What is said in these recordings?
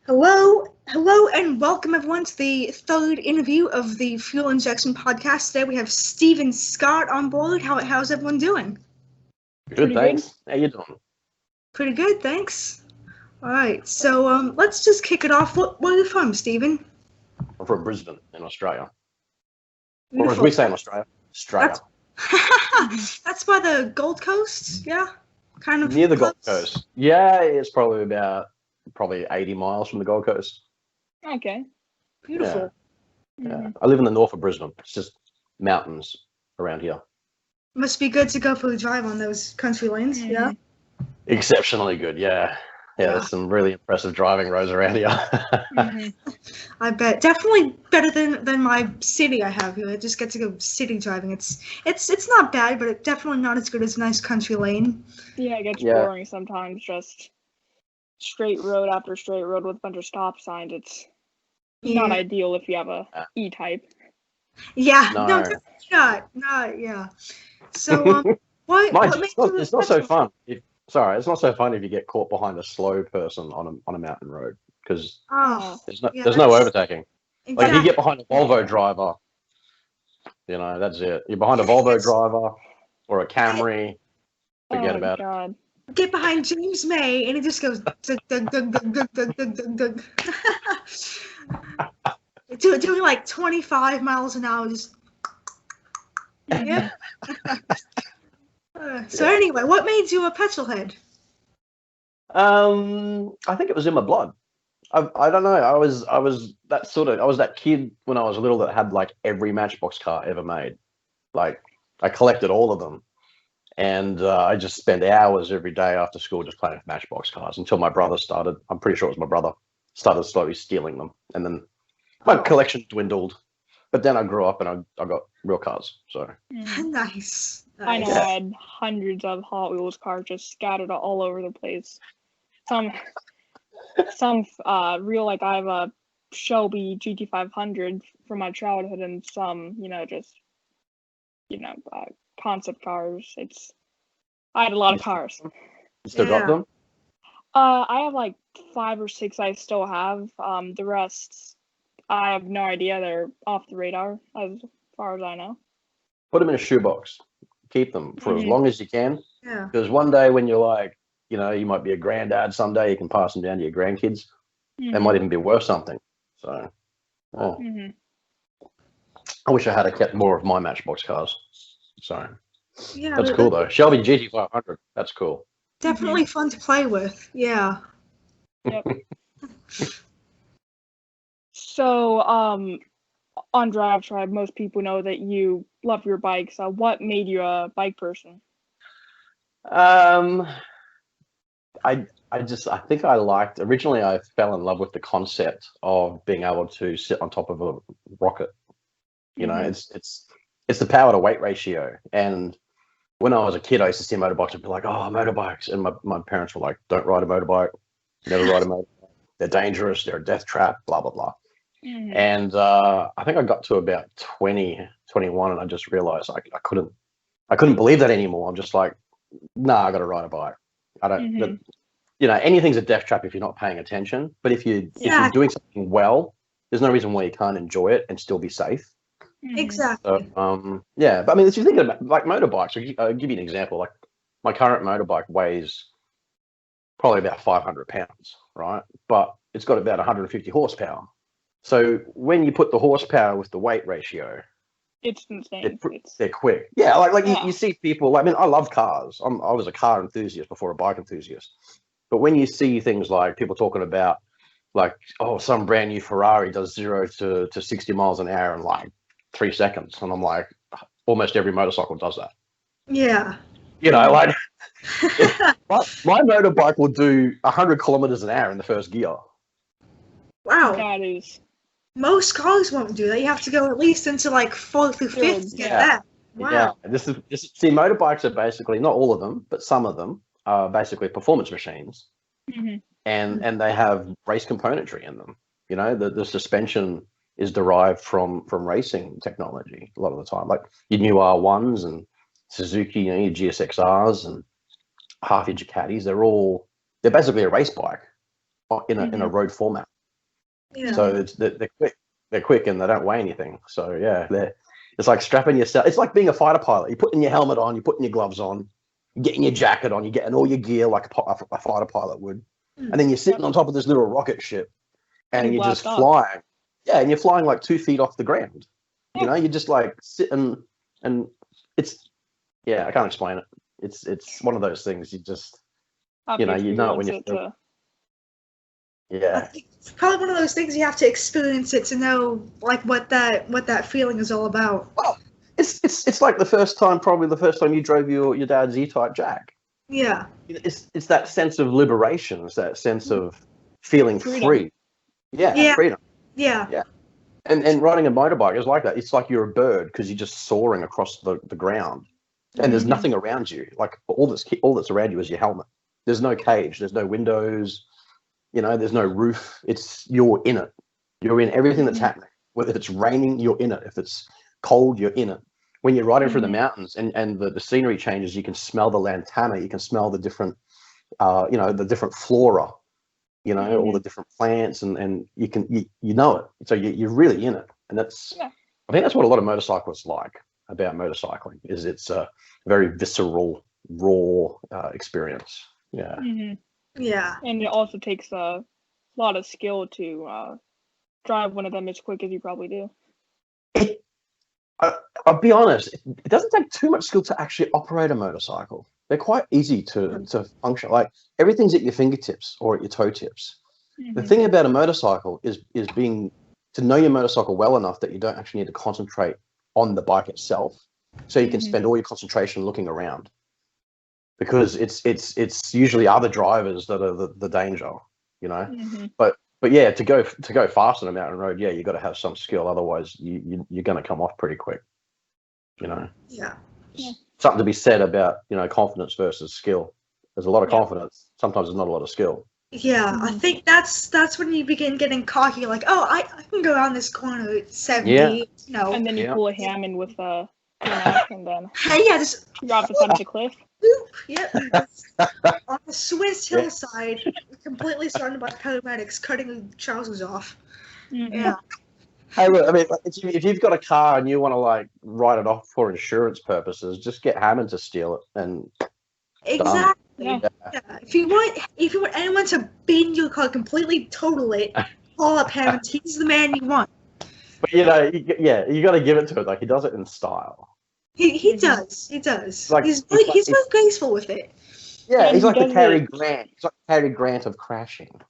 Hello, and welcome everyone to the third interview of the Fuel Injection Podcast. Today we have Steven Scott on board. How's everyone doing? Good, thanks. How you doing? Pretty good, thanks. All right, so let's just kick it off. Where are you from, Steven? I'm from Brisbane in Australia. Beautiful. Or as we say in Australia, Australia. That's by the Gold Coast, yeah? Kind of near the close? Gold Coast. Yeah, it's probably 80 miles from the Gold Coast. Okay. Beautiful. Yeah. I live in the north of Brisbane. It's just mountains around here. Must be good to go for a drive on those country lanes, yeah? Exceptionally good, yeah. Yeah, there's some really impressive driving roads around here. I bet. Definitely better than my city I have here. I just get to go city driving. It's not bad, but it's definitely not as good as a nice country lane. Yeah, it gets boring sometimes. Just straight road after straight road with a bunch of stop signs. It's not ideal if you have a E-type. Yeah, No. definitely not. Yeah. So, It's not so fun. It's not so fun if you get caught behind a slow person on a mountain road because there's no overtaking. Exactly. Like if you get behind a Volvo driver, that's it. You're behind a Volvo driver or a Camry, forget about it. Get behind James May and it just goes dug, dug, dug, dug, dug, dug, dug, dug, dug. Doing like 25 miles an hour, just yeah. So anyway, what made you a petrol head? I think it was in my blood. I don't know. I was that kid when I was little that had like every Matchbox car ever made. Like I collected all of them, and I just spent hours every day after school just playing with Matchbox cars until my brother started. I'm pretty sure it was my brother started slowly stealing them, and then my collection dwindled. But then I grew up and I got real cars. So nice. I know I had hundreds of Hot Wheels cars just scattered all over the place. Some real, like I have a Shelby GT500 from my childhood, and some concept cars. I had a lot of cars. You still got them? I have like 5 or 6 I still have. The rest I have no idea. They're off the radar as far as I know. Put them in a shoebox. Keep them for as long as you can. Yeah. Because one day when you're like, you might be a granddad someday, you can pass them down to your grandkids. They might even be worth something. So, I wish I had kept more of my Matchbox cars. So, that's cool though. Shelby GT500. That's cool. Definitely fun to play with. Yeah. Yep. So, on Drive Tribe, most people know that you love your bikes. What made you a bike person? Originally I fell in love with the concept of being able to sit on top of a rocket. It's the power to weight ratio. And when I was a kid, I used to see motorbikes and be like, oh, motorbikes. And my parents were like, don't ride a motorbike. Never ride a motorbike. They're dangerous. They're a death trap, blah, blah, blah. And I think I got to about 20, 21, and I just realized I couldn't believe that anymore. I'm just like, nah, I got to ride a bike. I don't, anything's a death trap if you're not paying attention. But if you're doing something well, there's no reason why you can't enjoy it and still be safe. Exactly. So, but I mean, if you think about like motorbikes, I'll give you an example. Like my current motorbike weighs probably about 500 pounds, right? But it's got about 150 horsepower. So when you put the horsepower with the weight ratio, it's insane. They're quick. Yeah, you see people. I mean, I love cars. I was a car enthusiast before a bike enthusiast. But when you see things like people talking about, like, oh, some brand new Ferrari does 0 to 60 miles an hour in like 3 seconds, and I'm like, almost every motorcycle does that. Yeah. Like my motorbike will do 100 kilometers an hour in the first gear. Wow. That is. Most cars won't do that. You have to go at least into like 4th or 5th to get that. Wow. Yeah. See, motorbikes are basically, not all of them, but some of them are basically performance machines. And they have race componentry in them. The suspension is derived from racing technology a lot of the time. Like your new R1s and Suzuki, your GSXRs and half your Ducatis, they're basically a race bike in a road format. Yeah. So they're quick. They're quick and they don't weigh anything. So yeah, it's like strapping yourself. It's like being a fighter pilot. You're putting your helmet on, you're putting your gloves on, you're getting your jacket on, you're getting all your gear like a fighter pilot would, and then you're sitting on top of this little rocket ship, and you're just flying. Yeah, and you're flying like 2 feet off the ground. You know, you're just like sitting, and it's I can't explain it. It's one of those things. You just you know it when you're. Yeah, I think it's probably one of those things you have to experience it to know like what that feeling is all about. Well, it's like the first time you drove your dad's E-Type Jack. Yeah. It's that sense of liberation. It's that sense of feeling free. Yeah, freedom. Yeah. And riding a motorbike is like that. It's like you're a bird because you're just soaring across the ground, and there's nothing around you. Like all that's around you is your helmet. There's no cage. There's no windows. You know, there's no roof. You're in it. You're in everything that's happening. Whether it's raining, you're in it. If it's cold, you're in it. When you're riding through the mountains and the scenery changes, you can smell the lantana. You can smell the different, the different flora, all the different plants, and you know it. So you're really in it. And I think that's what a lot of motorcyclists like about motorcycling is it's a very visceral, raw experience. Yeah. Mm-hmm. Yeah. And it also takes a lot of skill to drive one of them as quick as you probably do. I'll be honest, it doesn't take too much skill to actually operate a motorcycle. They're quite easy to function. Like everything's at your fingertips or at your toe tips. The thing about a motorcycle is being to know your motorcycle well enough that you don't actually need to concentrate on the bike itself. So you can spend all your concentration looking around. Because it's usually other drivers that are the danger, But yeah, to go fast on a mountain road, you got to have some skill. Otherwise, you're going to come off pretty quick, Yeah. Something to be said about confidence versus skill. There's a lot of confidence. Sometimes there's not a lot of skill. Yeah, I think that's when you begin getting cocky. Like, oh, I can go around this corner at 70. Yeah. And then you pull a Hammond with a and then just drop the side of the cliff. On the Swiss hillside, completely surrounded by paramedics, cutting the trousers off. Yeah. Hey, look, I mean, if you've got a car and you want to write it off for insurance purposes, just get Hammond to steal it and. Exactly. Yeah. If you want anyone to bend your car completely, total it, call up Hammond. He's the man you want. But you got to give it to him. Like he does it in style. He does. He's very graceful with it. Yeah, he's like the Cary Grant. He's like the Cary Grant of crashing.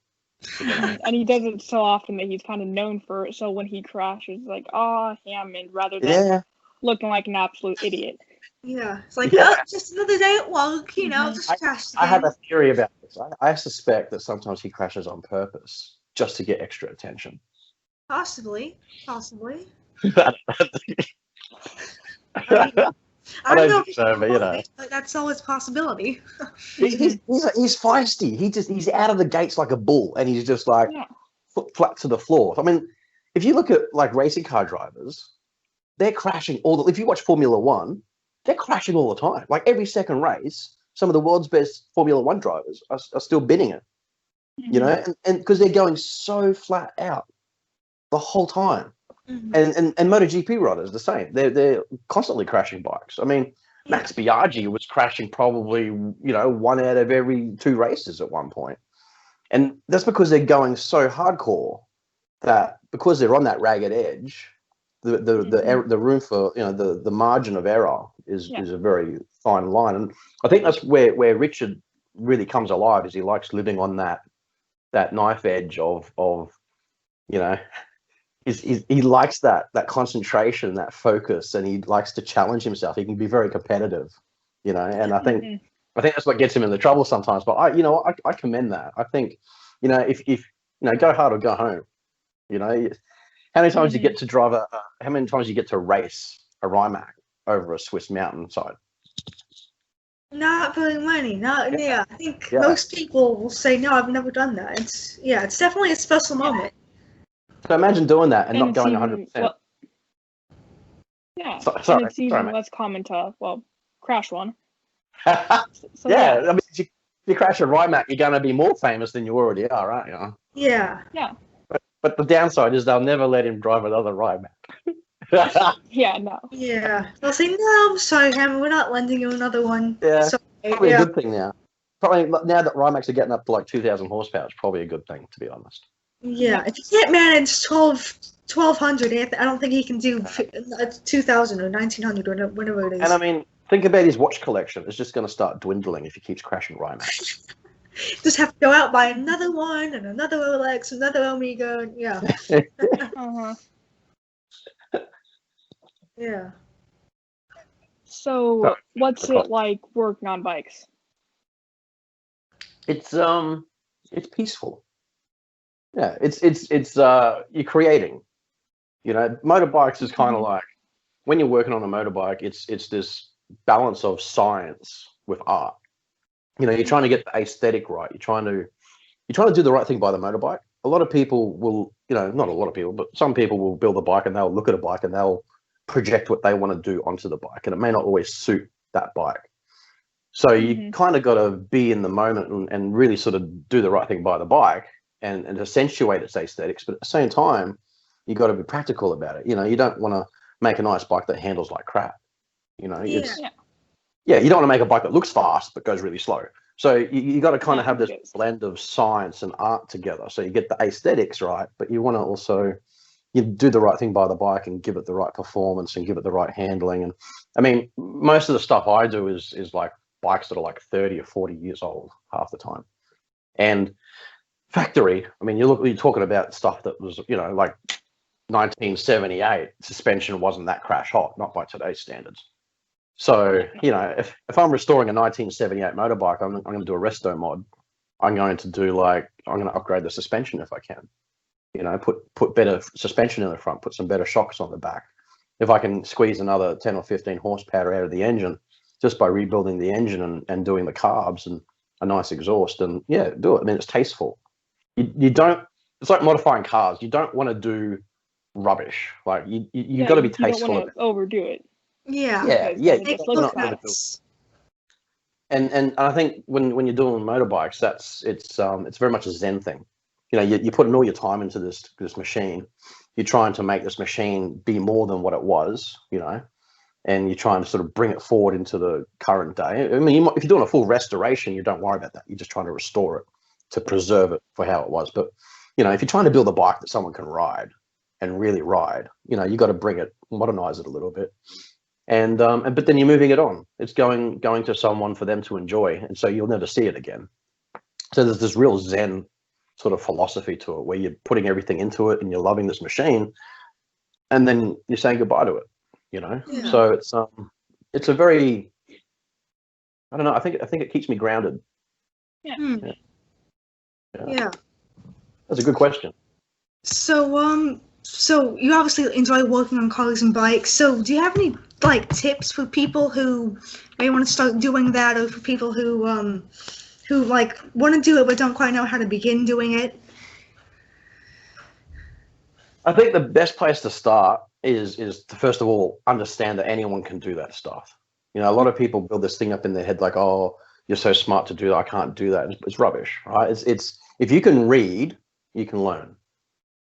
And he does it so often that he's kind of known for it. So when he crashes, like, Hammond, rather than looking like an absolute idiot. Yeah, it's like, just another day at work, just crashed again. I have a theory about this. I suspect that sometimes he crashes on purpose just to get extra attention. Possibly. I don't think so, but that's always a possibility. he's feisty. He's out of the gates like a bull, and he's just like foot flat to the floor. I mean, if you look at racing car drivers, they're crashing if you watch Formula One, they're crashing all the time. Like every second race, some of the world's best Formula One drivers are still binning it. And because they're going so flat out the whole time. And MotoGP riders the same. They're constantly crashing bikes. I mean, Max Biaggi was crashing probably 1 out of every 2 races at one point, and that's because they're going so hardcore that because they're on that ragged edge, the room for the margin of error is a very fine line, and I think that's where Richard really comes alive. Is he likes living on that knife edge of he likes that concentration, that focus, and he likes to challenge himself. He can be very competitive, and I think that's what gets him in the trouble sometimes. But I commend that. I think, if go hard or go home. How many times you get to drive how many times you get to race a Rimac over a Swiss mountainside? Not very many. I think most people will say no. I've never done that. It's definitely a special moment. So imagine doing that and not going 100%. And it's even less common to crash one. I mean, if you crash a Rimac, you're going to be more famous than you already are, aren't you? Yeah. Yeah. But the downside is they'll never let him drive another Rimac. Yeah, no. Yeah. They'll say, no, I'm sorry, Cameron, we're not lending you another one. Yeah. Sorry. Probably Yeah. a good thing now. Probably now that Rimacs are getting up to like 2,000 horsepower, it's probably a good thing, to be honest. Yeah. If he can't manage 1,200, I don't think he can do 2,000 or 1,900 or whatever it is. And I mean, think about his watch collection. It's just going to start dwindling if he keeps crashing Rimacs. Just have to go out, buy another one, and another Rolex, another Omega. And yeah. Uh-huh. Yeah. So, what's it like working on bikes? It's peaceful. Yeah, it's you're creating. You know, motorbikes is kind of like when you're working on a motorbike, it's this balance of science with art. You know, you're trying to get the aesthetic right. You're trying to do the right thing by the motorbike. A lot of people will, you know, not a lot of people, but some people will build a bike and they'll look at a bike and they'll project what they want to do onto the bike, and it may not always suit that bike. So you kind of got to be in the moment and really sort of do the right thing by the bike and accentuate its aesthetics. But at the same time, you got to be practical about it. You know, you don't want to make a nice bike that handles like crap. You know, you don't want to make a bike that looks fast but goes really slow. So you got to kind of have this blend of science and art together. So you get the aesthetics right, but you want to also you do the right thing by the bike and give it the right performance and give it the right handling. And I mean, most of the stuff I do is like bikes that are like 30 or 40 years old half the time. And factory, I mean, you're talking about stuff that was, you know, like 1978, suspension wasn't that crash hot, not by today's standards. So, you know, if I'm restoring a 1978 motorbike, I'm going to do a resto mod. I'm going to upgrade the suspension if I can. You know, put better suspension in the front, put some better shocks on the back. If I can squeeze another 10 or 15 horsepower out of the engine just by rebuilding the engine and doing the carbs and a nice exhaust, and yeah, do it. I mean, it's tasteful. You don't. It's like modifying cars. You don't want to do rubbish. Like you got to be tasteful. You don't want to overdo it. Yeah. And I think when you're doing motorbikes, it's very much a Zen thing. You know, you're putting all your time into this machine. You're trying to make this machine be more than what it was, you know, and you're trying to sort of bring it forward into the current day. I mean, if you're doing a full restoration, you don't worry about that. You're just trying to restore it to preserve it for how it was. But, you know, if you're trying to build a bike that someone can ride and really ride, you know, you got to bring it, modernize it a little bit. But then you're moving it on. It's going to someone for them to enjoy, and so you'll never see it again. So there's this real Zen sort of philosophy to it, where you're putting everything into it and you're loving this machine, and then you're saying goodbye to it. You know, so it's a very, I don't know. I think it keeps me grounded. Yeah. That's a good question. So you obviously enjoy working on cars and bikes. So do you have any like tips for people who may want to start doing that, or for people who like want to do it but don't quite know how to begin doing it? I think the best place to start is to first of all understand that anyone can do that stuff. You know, a lot of people build this thing up in their head like, oh, you're so smart to do that, I can't do that. It's rubbish, right? It's if you can read, you can learn,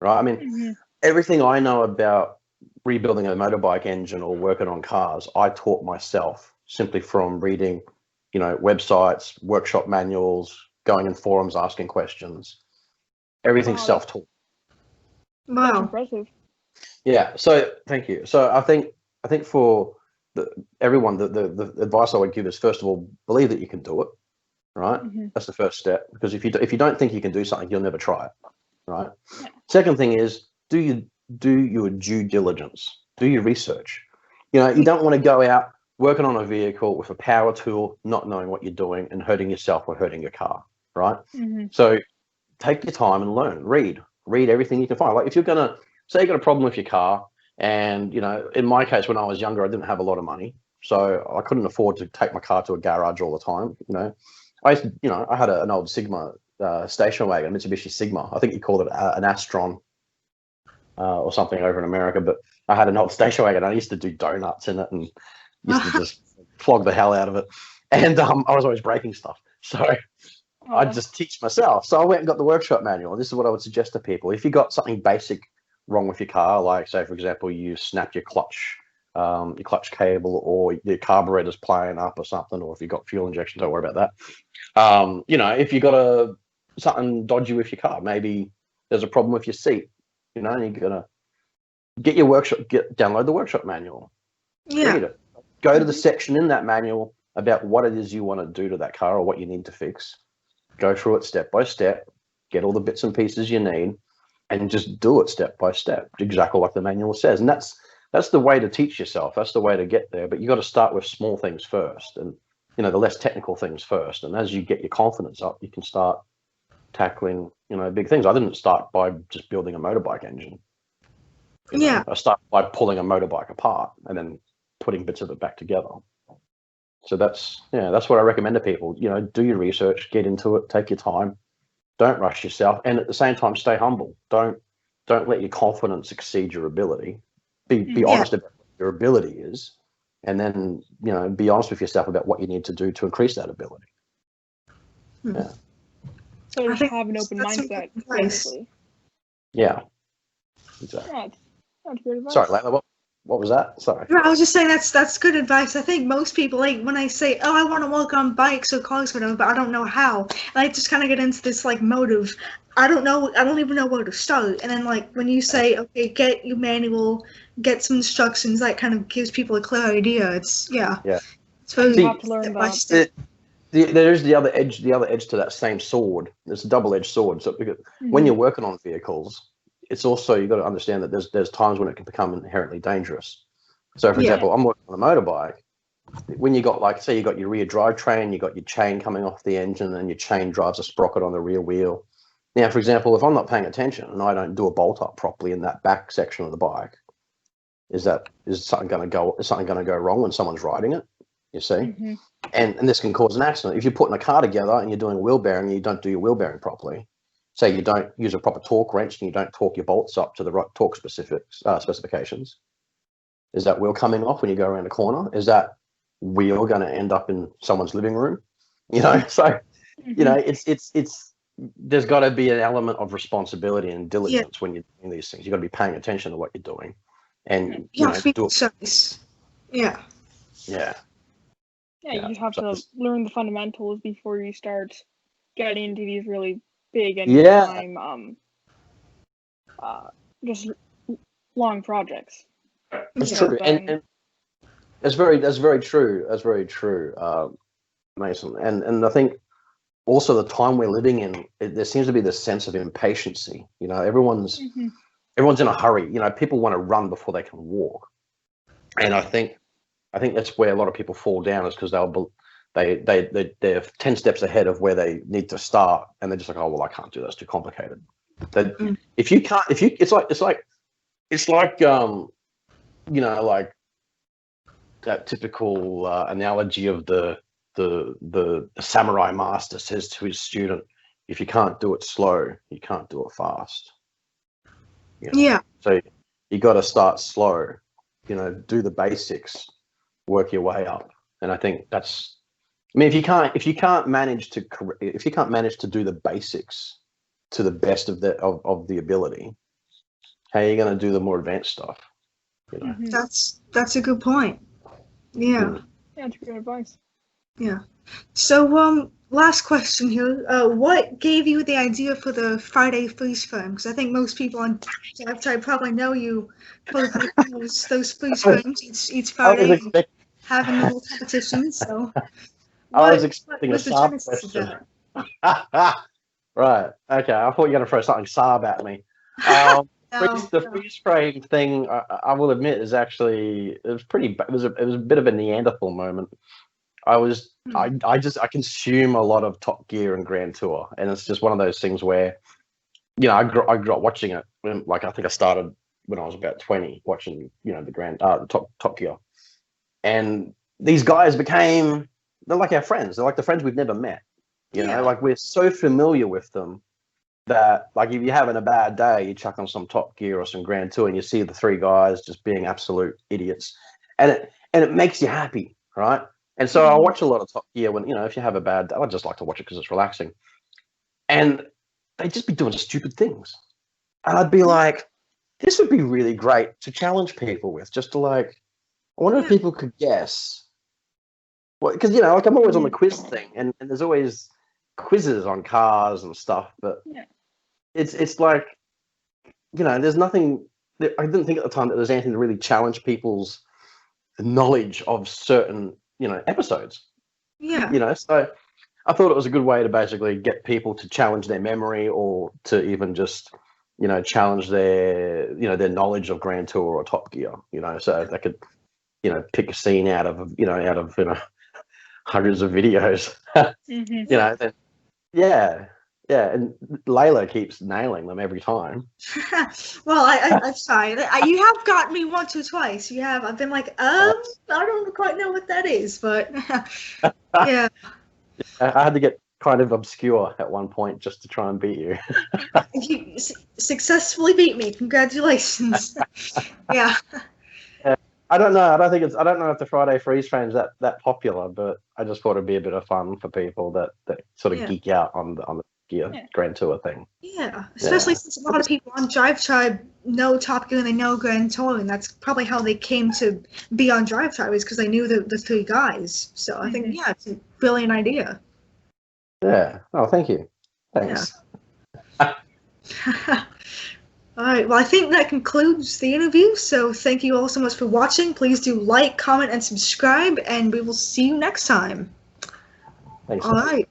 right? I mean, everything I know about rebuilding a motorbike engine or working on cars, I taught myself simply from reading, you know, websites, workshop manuals, going in forums, asking questions. Everything's self-taught. Wow. That's impressive. Yeah. So thank you. So I think for everyone, the advice I would give is, first of all, believe that you can do it. Right. That's the first step, because if you don't think you can do something, you'll never try it. Right. Yeah. Second thing is, do your due diligence. Do your research. You know, you don't want to go out working on a vehicle with a power tool, not knowing what you're doing and hurting yourself or hurting your car. Right. So take your time and learn. Read everything you can find. Like if you're gonna say you got a problem with your car, and you know, in my case, when I was younger, I didn't have a lot of money, so I couldn't afford to take my car to a garage all the time. You know, I had an old Sigma station wagon, Mitsubishi Sigma. I think you called it an Astron or something over in America, but I had an old station wagon. I used to do donuts in it and used to just flog the hell out of it, and I was always breaking stuff. So I'd just teach myself. So I went and got the workshop manual. This is what I would suggest to people. If you got something basic wrong with your car, like say, for example, you snapped your clutch cable, or your carburetor's playing up or something, or if you got fuel injection, don't worry about that. If you got something dodgy with your car, maybe there's a problem with your seat, and you're gonna get your workshop, download the workshop manual, read it, go to the section in that manual about what it is you want to do to that car or what you need to fix. Go through it step by step, get all the bits and pieces you need, and just do it step by step, exactly like the manual says. And that's the way to teach yourself. That's the way to get there. But you got to start with small things first, and the less technical things first. And as you get your confidence up, you can start tackling big things. I didn't start by just building a motorbike engine. I started by pulling a motorbike apart and then putting bits of it back together. So that's what I recommend to people. Do your research, get into it, take your time, don't rush yourself, and at the same time, stay humble. Don't let your confidence exceed your ability. Be honest about what your ability is, and then be honest with yourself about what you need to do to increase that ability. Yeah. So just have an open mindset, basically. Yeah. Exactly. Yeah, that's good advice. Sorry, Layla, what was that? Sorry. I was just saying that's good advice. I think most people, like, when I say, I want to work on bikes or cars, whatever, but I don't know how, and I just kind of get into this mode of I don't even know where to start. And then when you say, okay, get your manual, get some instructions, that kind of gives people a clear idea. It's it's very you have to learn that. There's the other edge to that same sword. It's a double-edged sword. So when you're working on vehicles, it's also, you've got to understand that there's times when it can become inherently dangerous. So, for example, I'm working on a motorbike. When you got, say you got your rear drivetrain, you got your chain coming off the engine, and your chain drives a sprocket on the rear wheel. Now, for example, if I'm not paying attention and I don't do a bolt up properly in that back section of the bike, is something going to go wrong when someone's riding it? You see, Mm-hmm. and this can cause an accident. If you're putting a car together and you're doing wheel bearing and you don't do your wheel bearing properly, say you don't use a proper torque wrench and you don't torque your bolts up to the right torque specifications, is that wheel coming off when you go around a corner? Is that wheel going to end up in someone's living room? So it's there's got to be an element of responsibility and diligence when you're doing these things. You've got to be paying attention to what you're doing, and do it. Yeah. You just have to learn the fundamentals before you start getting into these really big and time, just long projects. That's true, and that's very true. That's very true, Mason. And I think also the time we're living in, there seems to be this sense of impatience. Everyone's in a hurry. People want to run before they can walk, and I think that's where a lot of people fall down, is because they're 10 steps ahead of where they need to start, and they're just like, oh well, I can't do that, it's too complicated. It's like that typical analogy of the samurai master says to his student, if you can't do it slow, you can't do it fast. So you got to start slow, do the basics, work your way up. And I think that's, if you can't manage to do the basics to the best of the ability, how are you going to do the more advanced stuff? That's a good point. Yeah, that's good advice. Yeah. So, last question here. What gave you the idea for the Friday freeze frame? Because I think most people on Drive probably know you for those freeze frames each Friday, having little competitions. So, I was expecting a Saab question. Right. Okay. I thought you were going to throw something Saab at me. The freeze frame thing, I will admit, is actually, it was a bit of a Neanderthal moment. I consume a lot of Top Gear and Grand Tour, and it's just one of those things where, I grew up watching it. I think I started when I was about 20, watching, the Top Gear, and these guys they're like our friends. They're like the friends we've never met. We're so familiar with them that, if you're having a bad day, you chuck on some Top Gear or some Grand Tour, and you see the three guys just being absolute idiots, and it makes you happy, right? And so I watch a lot of Top Gear when, if you have a bad day, I just like to watch it because it's relaxing. and they'd just be doing stupid things. And I'd be like, this would be really great to challenge people with, just to like, I wonder if people could guess. Well, because, you know, like I'm always on the quiz thing, and there's always quizzes on cars and stuff, but it's like, you know, there's nothing, I didn't think at the time that there's anything to really challenge people's knowledge of certain, you know, episodes. Yeah. You know, so I thought it was a good way to basically get people to challenge their memory, or to even just, you know, challenge their, you know, their knowledge of Grand Tour or Top Gear, you know, so they could, you know, pick a scene out of, you know, hundreds of videos, you know, then, yeah, and Layla keeps nailing them every time. Well, I'm sorry. You have got me once or twice. You have. I've been like, I don't quite know what that is, but yeah. I had to get kind of obscure at one point just to try and beat you. You successfully beat me. Congratulations. Yeah. I don't know. I don't know if the Friday Freeze Frame's that popular, but I just thought it'd be a bit of fun for people that sort of geek out on the Gear Grand Tour thing. Yeah, especially since a lot of people on Drive Tribe know Top Gear and they know Grand Tour, and that's probably how they came to be on Drive Tribe, is because they knew the three guys. So I think, it's a brilliant idea. Yeah. Oh, thank you. Thanks. Yeah. All right, well, I think that concludes the interview, so thank you all so much for watching. Please do like, comment, and subscribe, and we will see you next time. Thanks. All right.